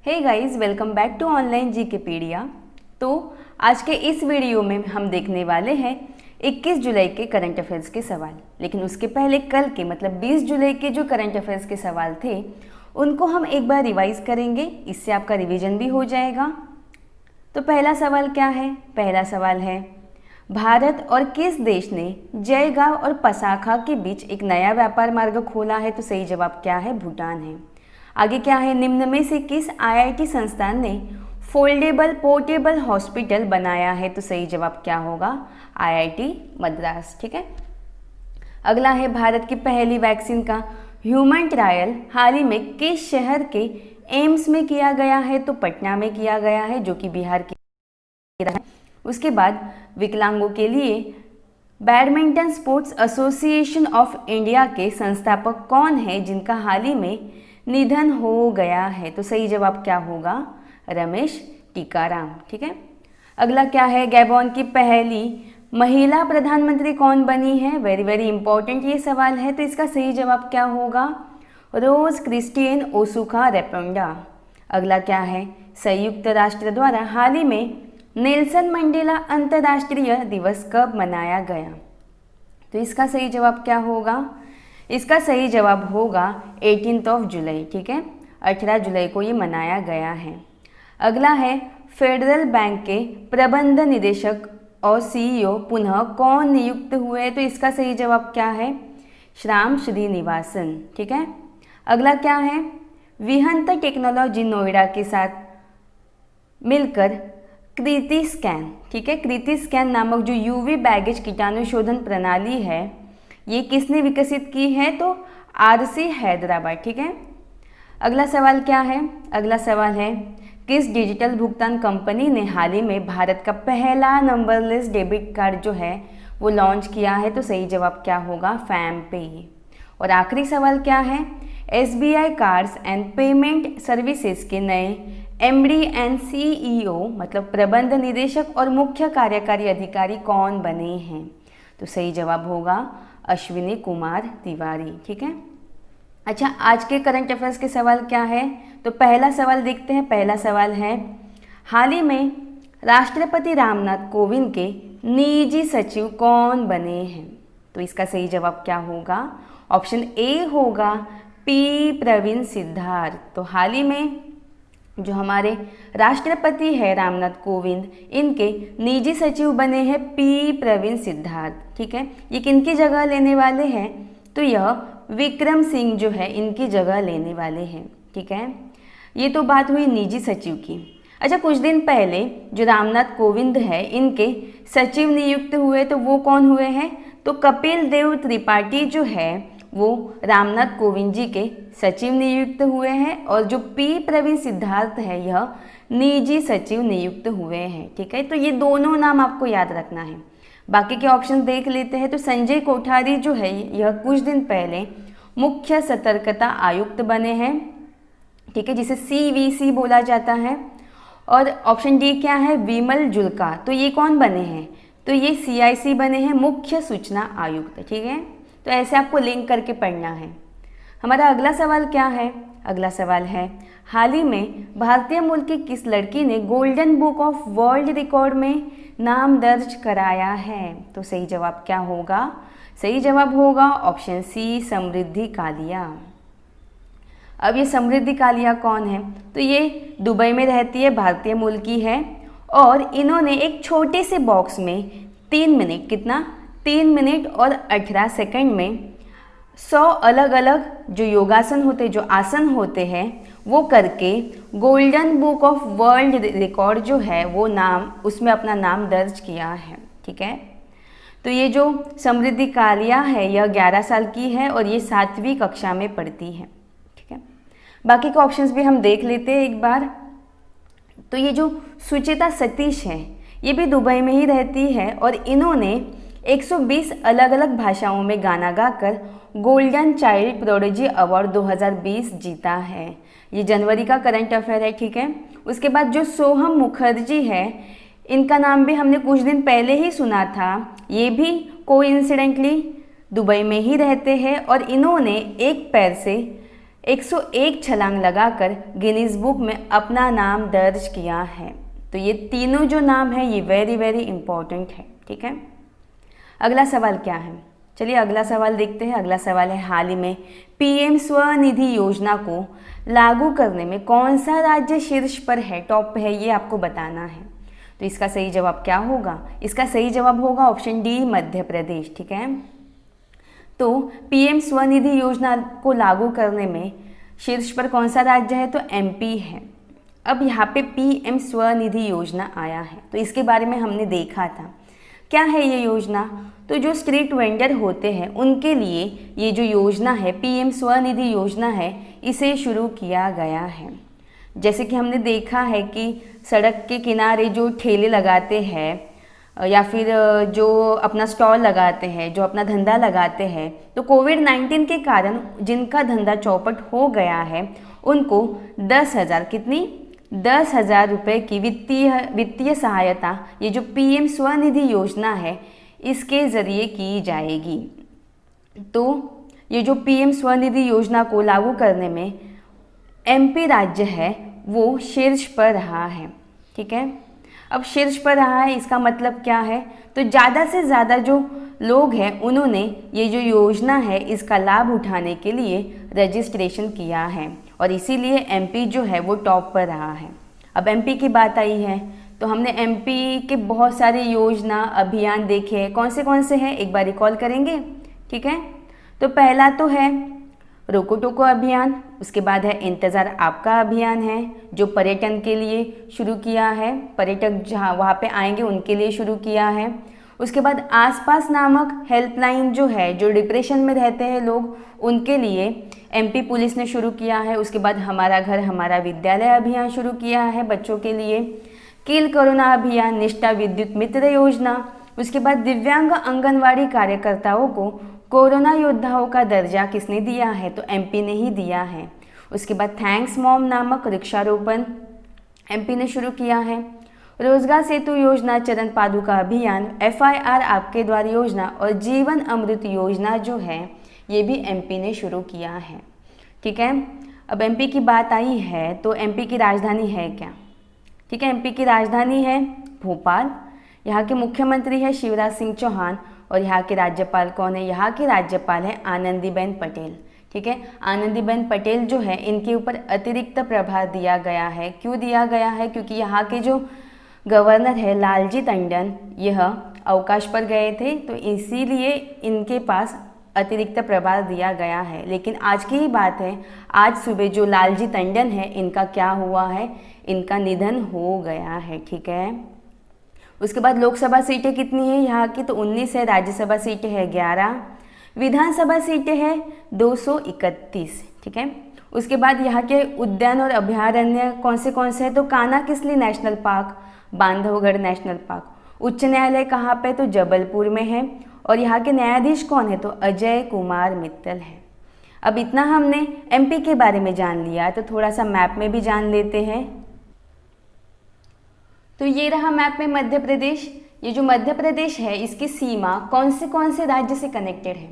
Hey guys, welcome back to online GKPedia. तो आज के इस वीडियो में हम देखने वाले हैं 21 जुलाई के करंट अफेयर्स के सवाल। लेकिन उसके पहले कल के मतलब 20 जुलाई के जो करंट अफेयर्स के सवाल थे उनको हम एक बार रिवाइज करेंगे, इससे आपका रिवीजन भी हो जाएगा। तो पहला सवाल क्या है? पहला सवाल है, भारत और किस देश ने जयगांव और पसाखा के बीच एक नया व्यापार मार्ग खोला है? तो सही जवाब क्या है? भूटान है। आगे क्या है, निम्न में से किस आईआईटी संस्थान ने फोल्डेबल पोर्टेबल हॉस्पिटल बनाया है? तो सही जवाब क्या होगा? आईआईटी मद्रास। ठीक है। अगला है, भारत की पहली वैक्सीन का ह्यूमन ट्रायल हाल ही में किस शहर के एम्स में किया गया है? तो पटना में किया गया है, जो कि बिहार के है। उसके बाद विकलांगों के लिए badminton sports association of India के संस्थापक कौन है जिनका हाल ही में निधन हो गया है? तो सही जवाब क्या होगा? रमेश टीकाराम। ठीक है। अगला क्या है, गैबोन की पहली महिला प्रधानमंत्री कौन बनी है? वेरी वेरी इंपॉर्टेंट ये सवाल है। तो इसका सही जवाब क्या होगा? रोज क्रिस्टियन ओसुका रेपोंडा। अगला क्या है, संयुक्त राष्ट्र द्वारा हाल ही में नेल्सन मंडेला अंतर्राष्ट्रीय दिवस कब मनाया गया? तो इसका सही जवाब क्या होगा? इसका सही जवाब होगा 18 जुलाई। ठीक है, 18 जुलाई को ये मनाया गया है। अगला है, फेडरल बैंक के प्रबंध निदेशक और सीईओ पुनः कौन नियुक्त हुए? तो इसका सही जवाब क्या है? श्याम श्रीनिवासन। ठीक है। अगला क्या है, विहंत टेक्नोलॉजी नोएडा के साथ मिलकर कृति स्कैन, ठीक है, कृति स्कैन नामक जो यूवी बैगेज कीटाणु शोधन प्रणाली है ये किसने विकसित की है? तो आरसी हैदराबाद। ठीक है। अगला सवाल क्या है? अगला सवाल है, किस डिजिटल भुगतान कंपनी ने हाल ही में भारत का पहला नंबरलेस डेबिट कार्ड जो है वो लॉन्च किया है? तो सही जवाब क्या होगा? फैम पे। और आखिरी सवाल क्या है, SBI cards and payment services के नए एमडी एंड सीईओ मतलब प्रबंध निदेशक और मुख्य कार्यकारी अधिकारी कौन बने हैं? तो सही जवाब होगा अश्विनी कुमार तिवारी। ठीक है। अच्छा, आज के करंट अफेयर्स के सवाल क्या है? तो पहला सवाल देखते हैं। पहला सवाल है, हाल ही में राष्ट्रपति रामनाथ कोविंद के निजी सचिव कौन बने हैं? तो इसका सही जवाब क्या होगा? ऑप्शन ए होगा पी प्रवीण सिद्धार्थ। तो हाल ही में जो हमारे राष्ट्रपति है रामनाथ कोविंद, इनके निजी सचिव बने हैं पी प्रवीण सिद्धार्थ। ठीक है। ये किनकी जगह लेने वाले हैं? तो यह विक्रम सिंह जो है इनकी जगह लेने वाले हैं। ठीक है। ये तो बात हुई निजी सचिव की। अच्छा, कुछ दिन पहले जो रामनाथ कोविंद है इनके सचिव नियुक्त हुए, तो वो कौन हुए हैं? तो कपिल देव त्रिपाठी जो है वो रामनाथ कोविंद जी के सचिव नियुक्त हुए हैं, और जो पी प्रवीण सिद्धार्थ है यह निजी सचिव नियुक्त हुए हैं। ठीक है। तो ये दोनों नाम आपको याद रखना है। बाकी के ऑप्शन देख लेते हैं। तो संजय कोठारी जो है यह कुछ दिन पहले मुख्य सतर्कता आयुक्त बने हैं। ठीक है, जिसे सीवीसी बोला जाता है। और ऑप्शन डी क्या है, विमल जुल्का। तो ये कौन बने हैं? तो ये सीआईसी बने हैं, मुख्य सूचना आयुक्त। ठीक है। तो ऐसे आपको लिंक करके पढ़ना है। हमारा अगला सवाल क्या है? अगला सवाल है, हाल ही में भारतीय मूल की किस लड़की ने golden book of world record में नाम दर्ज कराया है? तो सही जवाब क्या होगा? सही जवाब होगा ऑप्शन सी समृद्धि कालिया। अब ये समृद्धि कालिया कौन है? तो ये दुबई में रहती है, भारतीय मूल की है, और इन्होंने एक छोटे से बॉक्स में 3 मिनट, कितना? 3 मिनट और 18 सेकंड में 100 अलग अलग जो योगासन होते, जो आसन होते हैं वो करके golden book of world record जो है वो नाम, उसमें अपना नाम दर्ज किया है। ठीक है। तो ये जो समृद्धि कालिया है यह 11 साल की है और ये 7वीं कक्षा में पढ़ती है। ठीक है। बाकी के ऑप्शंस भी हम देख लेते हैं एक बार। तो ये जो सुचिता सतीश है ये भी दुबई में ही रहती है, और इन्होंने 120 अलग अलग भाषाओं में गाना गाकर गोल्डन चाइल्ड प्रोडिजी अवार्ड 2020 जीता है। ये जनवरी का करंट अफेयर है। ठीक है। उसके बाद जो सोहम मुखर्जी है, इनका नाम भी हमने कुछ दिन पहले ही सुना था। ये भी कोइंसिडेंटली दुबई में ही रहते हैं, और इन्होंने एक पैर से 101 छलांग लगाकर गिनीज बुक में अपना नाम दर्ज किया है। तो ये तीनों जो नाम है ये वेरी वेरी इंपॉर्टेंट है, ठीक है। अगला सवाल क्या है, चलिए अगला सवाल देखते हैं। अगला सवाल है, हाल ही में पीएम स्वनिधि योजना को लागू करने में कौन सा राज्य शीर्ष पर है, टॉप पे है, ये आपको बताना है। तो इसका सही जवाब क्या होगा, इसका सही जवाब होगा ऑप्शन डी, मध्य प्रदेश, ठीक है। तो पीएम स्वनिधि योजना को लागू करने में शीर्ष पर कौन सा राज्य है, तो एमपी है। अब यहाँ पे पीएम स्वनिधि योजना आया है, तो इसके बारे में हमने देखा था। क्या है ये योजना, तो जो स्ट्रीट वेंडर होते हैं उनके लिए ये जो योजना है पीएम स्वनिधि योजना है, इसे शुरू किया गया है। जैसे कि हमने देखा है कि सड़क के किनारे जो ठेले लगाते हैं या फिर जो अपना स्टॉल लगाते हैं, जो अपना धंधा लगाते हैं, तो कोविड-19 के कारण जिनका धंधा चौपट हो गया है उनको 10,000 कितनी 10,000 रुपये की वित्तीय सहायता ये जो पीएम स्वनिधि योजना है इसके ज़रिए की जाएगी। तो ये जो पीएम स्वनिधि योजना को लागू करने में एमपी राज्य है वो शीर्ष पर रहा है, ठीक है। अब शीर्ष पर रहा है इसका मतलब क्या है, तो ज़्यादा से ज़्यादा जो लोग हैं उन्होंने ये जो योजना है इसका लाभ उठाने के लिए रजिस्ट्रेशन किया है और इसीलिए एमपी जो है वो टॉप पर रहा है। अब एमपी की बात आई है तो हमने एमपी के बहुत सारे योजना अभियान देखे हैं, कौन से हैं एक बार रिकॉल करेंगे, ठीक है। तो पहला तो है रोको टोको अभियान, उसके बाद है इंतज़ार आपका अभियान है जो पर्यटन के लिए शुरू किया है, पर्यटक जहाँ वहाँ पे आएंगे उनके लिए शुरू किया है। उसके बाद आसपास नामक हेल्पलाइन जो है, जो डिप्रेशन में रहते हैं लोग उनके लिए एमपी पुलिस ने शुरू किया है। उसके बाद हमारा घर हमारा विद्यालय अभियान शुरू किया है बच्चों के लिए, किल कोरोना अभियान, निष्ठा विद्युत मित्र योजना। उसके बाद दिव्यांग आंगनवाड़ी कार्यकर्ताओं को कोरोना योद्धाओं का दर्जा किसने दिया है, तो एमपी ने ही दिया है। उसके बाद थैंक्स मॉम नामक वृक्षारोपण एमपी ने शुरू किया है। रोजगार सेतु योजना, चरण पादुका अभियान, एफआईआर आपके द्वार योजना और जीवन अमृत योजना जो है ये भी एमपी ने शुरू किया है, ठीक है। अब एमपी की बात आई है तो एमपी की राजधानी है क्या, ठीक है। एमपी की राजधानी है भोपाल, यहाँ के मुख्यमंत्री है शिवराज सिंह चौहान और यहाँ के राज्यपाल कौन है, यहाँ के राज्यपाल है आनंदीबेन पटेल, ठीक है। आनंदीबेन पटेल जो है इनके ऊपर अतिरिक्त प्रभार दिया गया है। क्यों दिया गया है, क्योंकि यहाँ के जो गवर्नर है लालजी टंडन यह अवकाश पर गए थे तो इसीलिए इनके पास अतिरिक्त प्रभार दिया गया है। लेकिन आज की ही बात है, आज सुबह जो लालजी टंडन है इनका क्या हुआ है, इनका निधन हो गया है, ठीक है। उसके बाद लोकसभा सीटें कितनी है यहाँ की, तो 19 है, राज्यसभा सीटें है 11, विधानसभा सीटें है 231, ठीक है। उसके बाद यहाँ के उद्यान और अभयारण्य कौन से हैं, तो Kanha Kisli national park, Bandhavgarh national park. उच्च न्यायालय कहाँ पे, तो जबलपुर में है और यहाँ के न्यायाधीश कौन है, तो अजय कुमार मित्तल है। अब इतना हमने एमपी के बारे में जान लिया तो थोड़ा सा मैप में भी जान लेते हैं। तो ये रहा मैप में मध्य प्रदेश। ये जो मध्य प्रदेश है इसकी सीमा कौन से राज्य से कनेक्टेड है,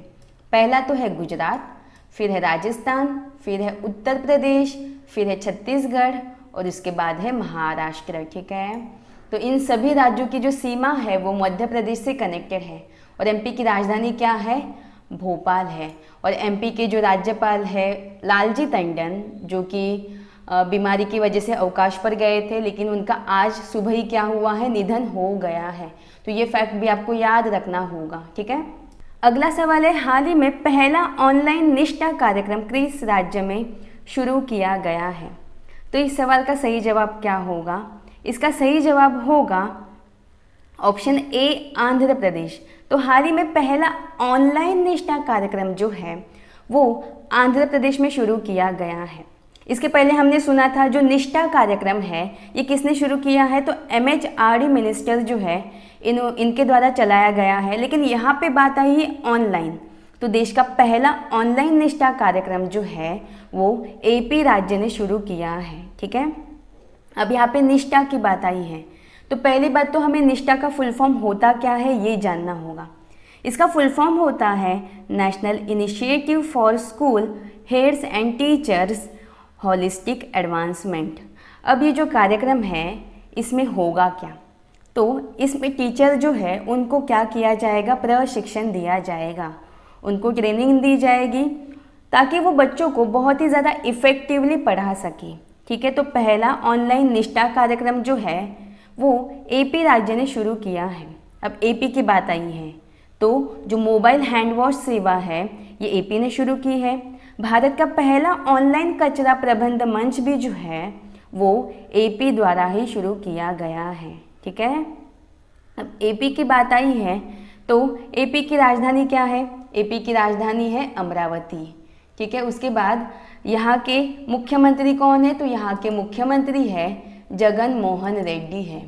पहला तो है गुजरात, फिर है राजस्थान, फिर है उत्तर प्रदेश, फिर है छत्तीसगढ़ और उसके बाद है महाराष्ट्र, ठीक है। तो इन सभी राज्यों की जो सीमा है वो मध्य प्रदेश से कनेक्टेड है और एमपी की राजधानी क्या है, भोपाल है। और एमपी के जो राज्यपाल है लालजी टंडन जो कि बीमारी की वजह से अवकाश पर गए थे, लेकिन उनका आज सुबह ही क्या हुआ है, निधन हो गया है। तो ये फैक्ट भी आपको याद रखना होगा, ठीक है। अगला सवाल है, हाल ही में पहला ऑनलाइन निष्ठा कार्यक्रम किस राज्य में शुरू किया गया है। तो इस सवाल का सही जवाब क्या होगा, इसका सही जवाब होगा ऑप्शन ए, आंध्र प्रदेश। तो हाल ही में पहला ऑनलाइन निष्ठा कार्यक्रम जो है वो आंध्र प्रदेश में शुरू किया गया है। इसके पहले हमने सुना था जो निष्ठा कार्यक्रम है ये किसने शुरू किया है, तो MHRD मिनिस्टर जो है इनके द्वारा चलाया गया है। लेकिन यहाँ पे बात आई है ऑनलाइन, तो देश का पहला ऑनलाइन निष्ठा कार्यक्रम जो है वो AP राज्य ने शुरू किया है, ठीक है। अब यहाँ पे निष्ठा की बात आई है तो पहली बात तो हमें निष्ठा का फुल फॉर्म होता क्या है ये जानना होगा। इसका फुल फॉर्म होता है national initiative for school heads and teachers holistic advancement. अब ये जो कार्यक्रम है इसमें होगा क्या, तो इसमें टीचर जो है उनको क्या किया जाएगा, प्रशिक्षण दिया जाएगा, उनको ट्रेनिंग दी जाएगी ताकि वो बच्चों को बहुत ही ज़्यादा इफ़ेक्टिवली पढ़ा सके। ठीक है, तो पहला ऑनलाइन निष्ठा कार्यक्रम जो है वो एपी राज्य ने शुरू किया है। अब एपी की बात आई है तो जो मोबाइल हैंड वॉश सेवा है ये एपी ने शुरू की है। भारत का पहला ऑनलाइन कचरा प्रबंध मंच भी जो है वो एपी द्वारा ही शुरू किया गया है। ठीक है, अब एपी की बात आई है तो एपी की राजधानी क्या है, एपी की राजधानी है अमरावती। ठीक है, उसके बाद यहाँ के मुख्यमंत्री कौन है, तो यहाँ के मुख्यमंत्री है जगन मोहन रेड्डी है।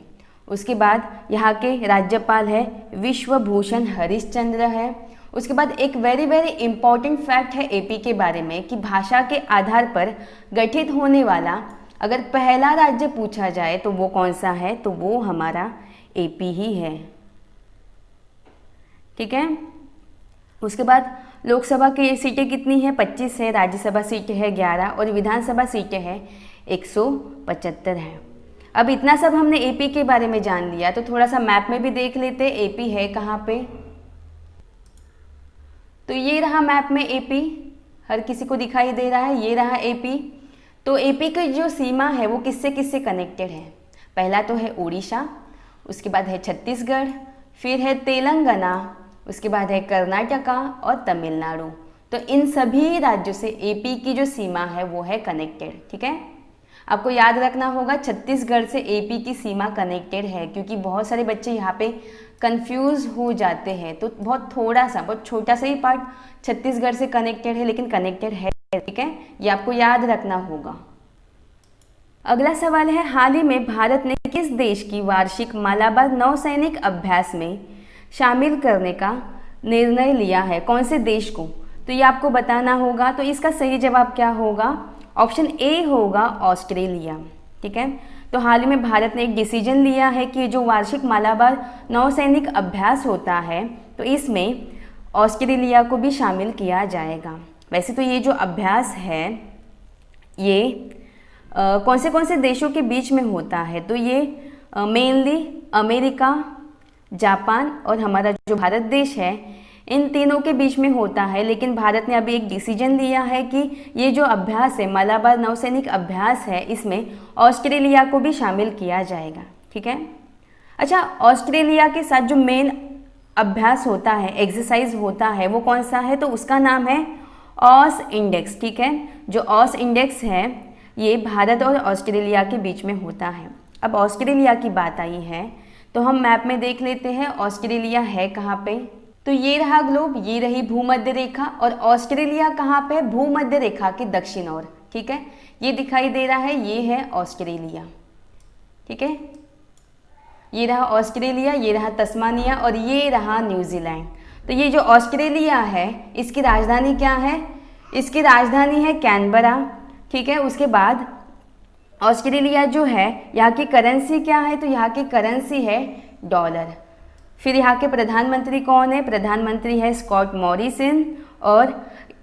उसके बाद यहाँ के राज्यपाल है विश्वभूषण हरिश्चंद्र है। उसके बाद एक वेरी वेरी इंपॉर्टेंट फैक्ट है एपी के बारे में कि भाषा के आधार पर गठित होने वाला अगर पहला राज्य पूछा जाए तो वो कौन सा है, तो वो हमारा एपी ही है। ठीक है, उसके बाद लोकसभा की सीटें कितनी है, 25 है, राज्यसभा सीटें है 11 और विधानसभा सीटें हैं 175 है। अब इतना सब हमने एपी के बारे में जान लिया तो थोड़ा सा मैप में भी देख लेते एपी है कहाँ पे। तो ये रहा मैप में एपी, हर किसी को दिखाई दे रहा है, ये रहा एपी। तो एपी की जो सीमा है वो किससे किससे कनेक्टेड है, पहला तो है उड़ीसा, उसके बाद है छत्तीसगढ़, फिर है तेलंगाना, उसके बाद है कर्नाटका और तमिलनाडु। तो इन सभी राज्यों से एपी की जो सीमा है वो है कनेक्टेड। ठीक है, आपको याद रखना होगा छत्तीसगढ़ से एपी की सीमा कनेक्टेड है, क्योंकि बहुत सारे बच्चे यहाँ पे कंफ्यूज हो जाते हैं। तो बहुत छोटा सा ही पार्ट छत्तीसगढ़ से कनेक्टेड है, लेकिन कनेक्टेड है। ठीक है, ये आपको याद रखना होगा। अगला सवाल है, हाल ही में भारत ने किस देश की वार्षिक मालाबार नौसैनिक अभ्यास में शामिल करने का निर्णय लिया है, कौन से देश को, तो ये आपको बताना होगा। तो इसका सही जवाब क्या होगा, ऑप्शन ए होगा ऑस्ट्रेलिया। ठीक है, तो हाल ही में भारत ने एक डिसीजन लिया है कि जो वार्षिक मालाबार नौसैनिक अभ्यास होता है तो इसमें ऑस्ट्रेलिया को भी शामिल किया जाएगा। वैसे तो ये जो अभ्यास है ये कौन से देशों के बीच में होता है, तो ये मेनली अमेरिका, जापान और हमारा जो भारत देश है इन तीनों के बीच में होता है। लेकिन भारत ने अभी एक डिसीजन लिया है कि ये जो अभ्यास है मालाबार नौसैनिक अभ्यास है इसमें ऑस्ट्रेलिया को भी शामिल किया जाएगा। ठीक है, अच्छा, ऑस्ट्रेलिया के साथ जो मेन अभ्यास होता है, एक्सरसाइज होता है, वो कौन सा है, तो उसका नाम है ऑस इंडेक्स। ठीक है, जो ऑस इंडेक्स है ये भारत और ऑस्ट्रेलिया के बीच में होता है। अब ऑस्ट्रेलिया की बात आई है तो हम मैप में देख लेते हैं ऑस्ट्रेलिया है कहाँ पे। तो ये रहा ग्लोब, ये रही भूमध्य रेखा और ऑस्ट्रेलिया कहाँ पे, भूमध्य रेखा के दक्षिण ओर। ठीक है, ये दिखाई दे रहा है, ये है ऑस्ट्रेलिया। ठीक है, ये रहा ऑस्ट्रेलिया, ये रहा तस्मानिया और ये रहा न्यूजीलैंड। तो ये जो ऑस्ट्रेलिया है इसकी राजधानी क्या है, इसकी राजधानी है कैनबरा। ठीक है, उसके बाद ऑस्ट्रेलिया जो है यहाँ की करेंसी क्या है, तो यहाँ की करेंसी है डॉलर। फिर यहाँ के प्रधानमंत्री कौन है, प्रधानमंत्री है स्कॉट मॉरिसन और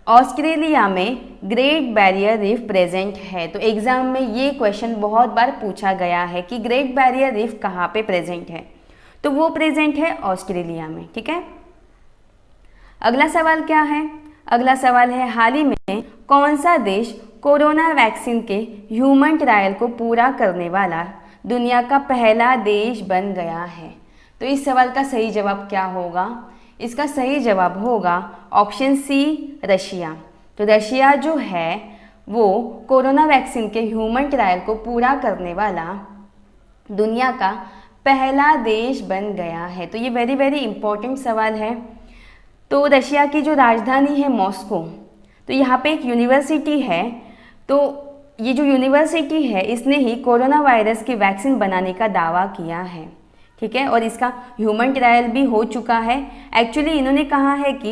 ऑस्ट्रेलिया में ग्रेट बैरियर रीफ प्रेजेंट है। तो एग्जाम में ये क्वेश्चन बहुत बार पूछा गया है कि ग्रेट बैरियर रीफ कहाँ पे प्रेजेंट है, तो वो प्रेजेंट है ऑस्ट्रेलिया में। ठीक है, अगला सवाल क्या है, अगला सवाल है, हाल ही में कौन सा देश कोरोना वैक्सीन के ह्यूमन ट्रायल को पूरा करने वाला दुनिया का पहला देश बन गया है। तो इस सवाल का सही जवाब क्या होगा, इसका सही जवाब होगा ऑप्शन सी रशिया। तो रशिया जो है वो कोरोना वैक्सीन के ह्यूमन ट्रायल को पूरा करने वाला दुनिया का पहला देश बन गया है। तो ये वेरी वेरी इंपॉर्टेंट सवाल है। तो रशिया की जो राजधानी है मॉस्को, तो यहाँ पे एक यूनिवर्सिटी है, तो ये जो यूनिवर्सिटी है इसने ही कोरोना वायरस की वैक्सीन बनाने का दावा किया है। ठीक है, और इसका ह्यूमन ट्रायल भी हो चुका है। एक्चुअली इन्होंने कहा है कि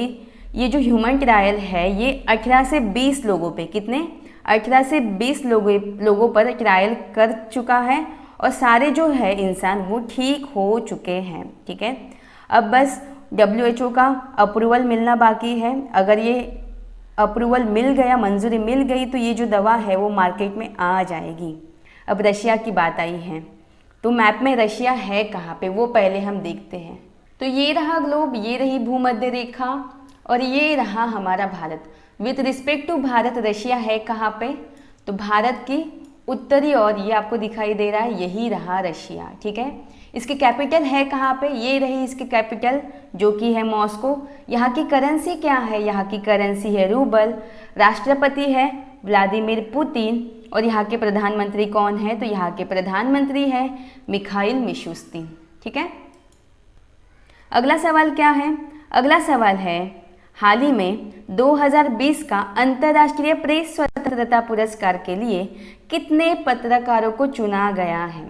ये जो ह्यूमन ट्रायल है ये 18 से 20 लोगों पे, कितने, 18 से 20 लोगों पर ट्रायल कर चुका है और सारे जो है इंसान वो ठीक हो चुके हैं। ठीक है, अब बस WHO का अप्रूवल मिलना बाकी है। अगर ये अप्रूवल मिल गया, मंजूरी मिल गई, तो ये जो दवा है वो मार्केट में आ जाएगी। अब रशिया की बात आई है, तो मैप में रशिया है कहाँ पे वो पहले हम देखते हैं। तो ये रहा ग्लोब, ये रही भूमध्य रेखा और ये रहा हमारा Bharat. With respect to Bharat Russia है कहाँ पे, तो भारत की उत्तरी ओर ये आपको दिखाई दे रहा है, यही रहा रशिया। ठीक है, इसकी कैपिटल है कहाँ पे, ये रही इसकी कैपिटल जो कि है मॉस्को। यहाँ की करेंसी क्या है, यहाँ की करेंसी है रूबल। राष्ट्रपति है व्लादिमीर पुतिन और यहाँ के प्रधानमंत्री कौन है, तो यहाँ के प्रधानमंत्री है मिखाइल मिशुस्तिन। ठीक है, अगला सवाल क्या है, अगला सवाल है हाल ही में 2020 का अंतर्राष्ट्रीय प्रेस स्वतंत्रता पुरस्कार के लिए कितने पत्रकारों को चुना गया है।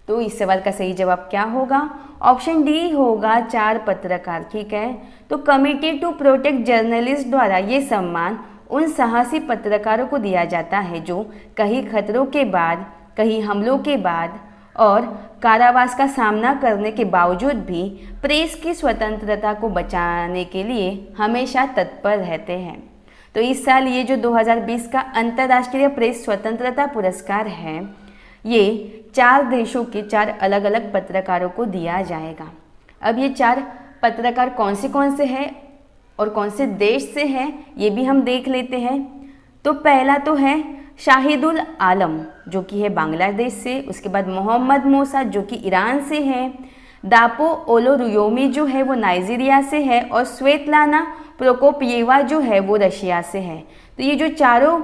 तो इस सवाल का सही जवाब क्या होगा, ऑप्शन डी होगा 4 पत्रकार। ठीक है, तो कमिटी टू प्रोटेक्ट जर्नलिस्ट द्वारा ये सम्मान उन साहसी पत्रकारों को दिया जाता है जो कई खतरों के बाद, कई हमलों के बाद और कारावास का सामना करने के बावजूद भी प्रेस की स्वतंत्रता को बचाने के लिए हमेशा तत्पर रहते हैं। तो इस साल ये जो 2020 का अंतर्राष्ट्रीय प्रेस स्वतंत्रता पुरस्कार है, ये 4 देशों के 4 अलग अलग पत्रकारों को दिया जाएगा। अब ये 4 पत्रकार कौन से हैं और कौन से देश से हैं, ये भी हम देख लेते हैं। तो पहला तो है शाहिदुल आलम जो कि है बांग्लादेश से, उसके बाद मोहम्मद मूसा जो कि ईरान से है, दापो ओलोरुयोमी जो है वो नाइजीरिया से है और स्वेतलाना प्रोकोपिएवा जो है वो रशिया से है। तो ये जो चारों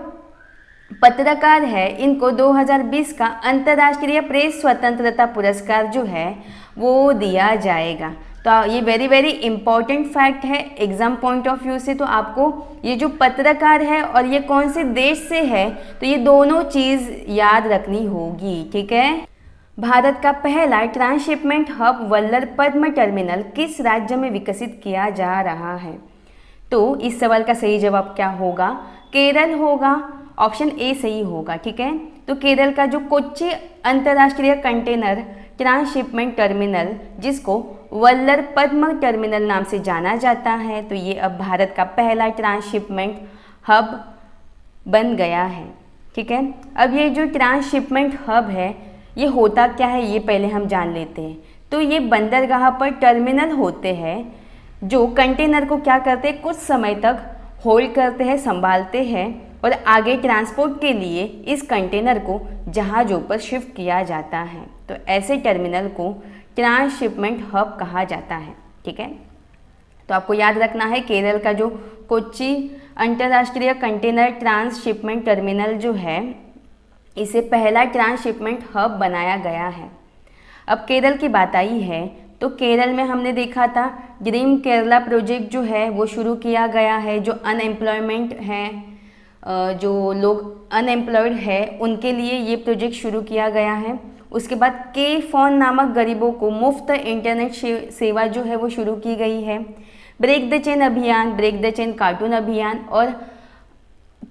पत्रकार है, इनको 2020 का अंतर्राष्ट्रीय प्रेस स्वतंत्रता पुरस्कार जो है वो दिया जाएगा। तो ये वेरी इम्पॉर्टेंट फैक्ट है एग्जाम पॉइंट ऑफ व्यू से। तो आपको ये जो पत्रकार है और ये कौन से देश से है, तो ये दोनों चीज़ याद रखनी होगी। ठीक है, भारत का पहला ट्रांसशिपमेंट हब वल्लभ पद्म टर्मिनल किस राज्य में विकसित किया जा रहा है। तो इस सवाल का सही जवाब क्या होगा, केरल होगा, ऑप्शन ए सही होगा। ठीक है, तो केरल का जो कोच्चि अंतर्राष्ट्रीय कंटेनर ट्रांसशिपमेंट टर्मिनल जिसको वल्लभ पद्म टर्मिनल नाम से जाना जाता है, तो ये अब भारत का पहला ट्रांसशिपमेंट हब बन गया है। ठीक है, अब ये जो ट्रांसशिपमेंट हब है ये होता क्या है ये पहले हम जान लेते हैं। तो ये बंदरगाह पर टर्मिनल होते हैं जो कंटेनर को क्या करते हैं, कुछ समय तक होल्ड करते हैं, संभालते हैं और आगे ट्रांसपोर्ट के लिए इस कंटेनर को जहाज़ों पर शिफ्ट किया जाता है। तो ऐसे टर्मिनल को ट्रांसशिपमेंट हब कहा जाता है। ठीक है, तो आपको याद रखना है केरल का जो कोच्चि अंतर्राष्ट्रीय कंटेनर ट्रांसशिपमेंट टर्मिनल जो है इसे पहला ट्रांसशिपमेंट हब बनाया गया है। अब केरल की बात आई है, तो केरल में हमने देखा था ड्रीम केरला प्रोजेक्ट जो है वो शुरू किया गया है। जो अनएम्प्लॉयमेंट है, जो लोग अनएम्प्लॉयड है उनके लिए ये प्रोजेक्ट शुरू किया गया है। उसके बाद के फोन नामक गरीबों को मुफ्त इंटरनेट सेवा जो है वो शुरू की गई है। ब्रेक द चेन अभियान, ब्रेक द चेन कार्टून अभियान, और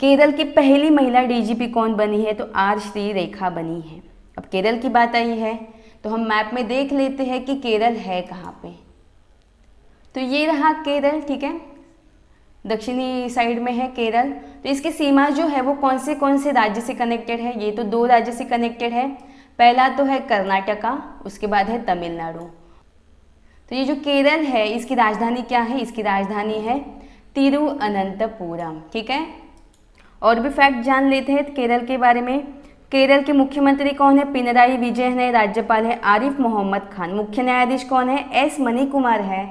केरल की पहली महिला डीजीपी कौन बनी है, तो आर श्री रेखा बनी है। अब केरल की बात आई है तो हम मैप में देख लेते हैं कि केरल है कहाँ पे। तो ये रहा केरल। ठीक है, दक्षिणी साइड में है केरल। तो इसकी सीमा जो है वो कौन से राज्य से कनेक्टेड है, ये तो 2 राज्य से कनेक्टेड है। पहला तो है कर्नाटका, उसके बाद है तमिलनाडु। तो ये जो केरल है इसकी राजधानी क्या है, इसकी राजधानी है तिरुअनंतपुरम। ठीक है, और भी फैक्ट जान लेते हैं केरल के बारे में। केरल के मुख्यमंत्री कौन है, पिनराई विजयन है। राज्यपाल है आरिफ मोहम्मद खान। मुख्य न्यायाधीश कौन है, एस मणिकुमार है।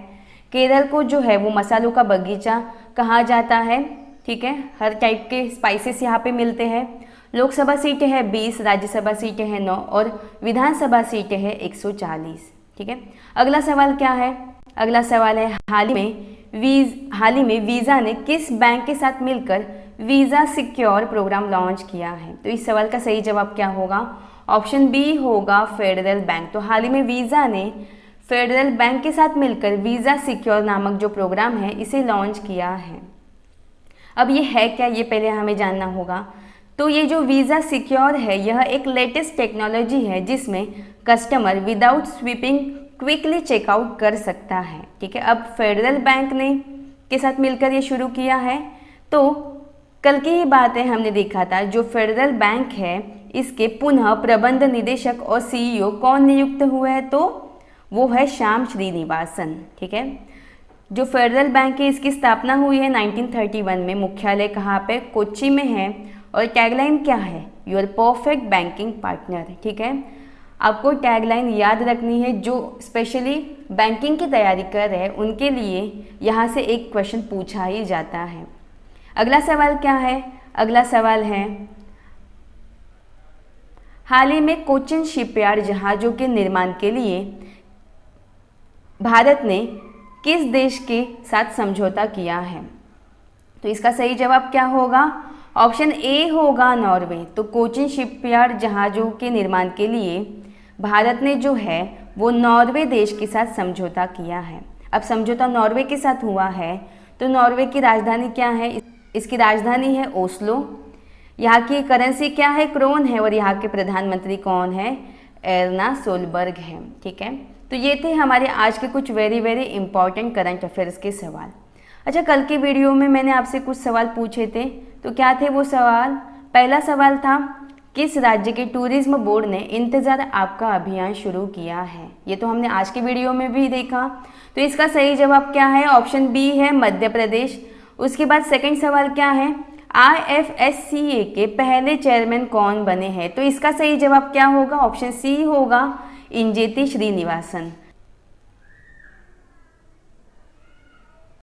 केरल को जो है वो मसालों का बगीचा कहा जाता है। ठीक है, हर टाइप के स्पाइसेस यहाँ पे मिलते हैं। लोकसभा सीटें हैं 20, राज्यसभा सीटें हैं 9 और विधानसभा सीटें हैं 140। ठीक है, अगला सवाल क्या है, अगला सवाल है हाल ही में वीज़ा ने किस बैंक के साथ मिलकर वीज़ा सिक्योर प्रोग्राम लॉन्च किया है। तो इस सवाल का सही जवाब क्या होगा, ऑप्शन बी होगा फेडरल बैंक। तो हाल ही में वीज़ा ने फेडरल बैंक के साथ मिलकर वीज़ा सिक्योर नामक जो प्रोग्राम है इसे लॉन्च किया है। अब ये है क्या, ये पहले हमें जानना होगा। तो ये जो वीज़ा सिक्योर है यह एक लेटेस्ट टेक्नोलॉजी है जिसमें customer without swiping quickly checkout कर सकता है। ठीक है, अब फेडरल बैंक ने के साथ मिलकर ये शुरू किया है। तो कल की ही बात है, हमने देखा था जो फेडरल बैंक है इसके पुनः प्रबंध निदेशक और सीईओ कौन नियुक्त हुए हैं, तो वो है श्याम श्रीनिवासन। ठीक है, जो फेडरल बैंक है इसकी स्थापना हुई है 1931 में। मुख्यालय कहाँ पे? कोच्चि में है। और टैगलाइन क्या है? Your perfect banking partner. ठीक है, आपको टैगलाइन याद रखनी है। जो स्पेशली बैंकिंग की तैयारी कर रहे हैं उनके लिए यहाँ से एक क्वेश्चन पूछा ही जाता है। अगला सवाल क्या है? अगला सवाल है, हाल ही में कोचिन शिपयार्ड जहाज़ों के निर्माण के लिए भारत ने किस देश के साथ समझौता किया है? तो इसका सही जवाब क्या होगा? ऑप्शन ए होगा नॉर्वे। तो कोचिन शिपयार्ड जहाज़ों के निर्माण के लिए भारत ने जो है वो नॉर्वे देश के साथ समझौता किया है। अब समझौता नॉर्वे के साथ हुआ है तो नॉर्वे की राजधानी क्या है? इसकी राजधानी है ओस्लो। यहाँ की करेंसी क्या है? क्रोन है। और यहाँ के प्रधानमंत्री कौन है? एर्ना सोलबर्ग है। ठीक है, तो ये थे हमारे आज के कुछ वेरी इंपॉर्टेंट करंट अफेयर्स के सवाल। अच्छा, कल के वीडियो में मैंने आपसे कुछ सवाल पूछे थे, तो क्या थे वो सवाल? पहला सवाल था, किस राज्य के टूरिज्म बोर्ड ने इंतज़ार आपका अभियान शुरू किया है? ये तो हमने आज के वीडियो में भी देखा। तो इसका सही जवाब क्या है? ऑप्शन बी है मध्य प्रदेश। उसके बाद सेकंड सवाल क्या है? IFSCA के पहले चेयरमैन कौन बने हैं? तो इसका सही जवाब क्या होगा? ऑप्शन सी होगा, इंजेती श्रीनिवासन।